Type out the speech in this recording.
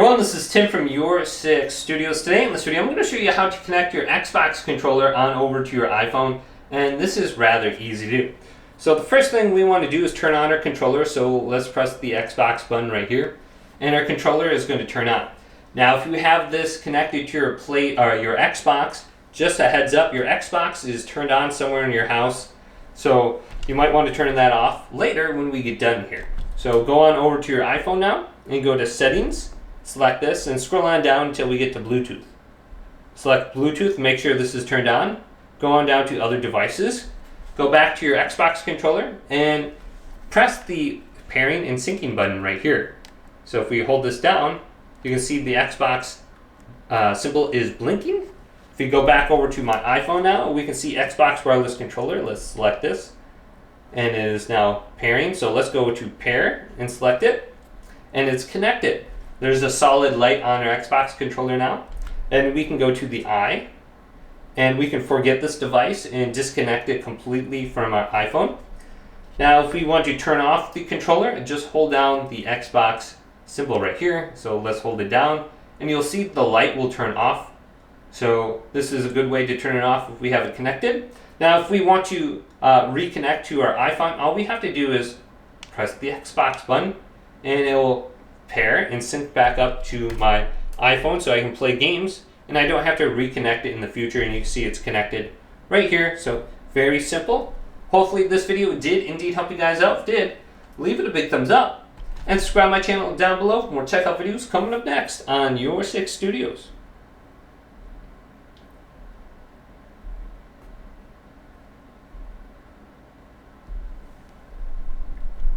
everyone, this is Tim from Your Six Studios. Today in this video, I'm going to show you how to connect your Xbox controller on over to your iPhone, and this is rather easy to do. So the first thing we want to do is turn on our controller, so let's press the Xbox button right here, and our controller is going to turn on. Now if you have this connected to your your Xbox, just a heads up, your Xbox is turned on somewhere in your house, so you might want to turn that off later when we get done here. So go on over to your iPhone now and go to Settings, select this and scroll on down until we get to Bluetooth. Select Bluetooth, make sure this is turned on. Go on down to Other Devices, go back to your Xbox controller and press the pairing and syncing button right here. So if we hold this down, you can see the Xbox symbol is blinking. If you go back over to my iPhone now, we can see Xbox wireless controller. Let's select this. And it is now pairing. So let's go to pair and select it. And it's connected. There's a solid light on our Xbox controller now. And we can go to the eye. And we can forget this device and disconnect it completely from our iPhone. Now if we want to turn off the controller, just hold down the Xbox symbol right here. So let's hold it down. And you'll see the light will turn off. So this is a good way to turn it off if we have it connected. Now if we want to reconnect to our iPhone, all we have to do is press the Xbox button and it will pair and sync back up to my iPhone so I can play games and I don't have to reconnect it in the future, and you can see it's connected right here. So very simple. Hopefully this video did indeed help you guys out. If it did, leave it a big thumbs up and subscribe to my channel down below for more tech help videos coming up next on Your Six Studios.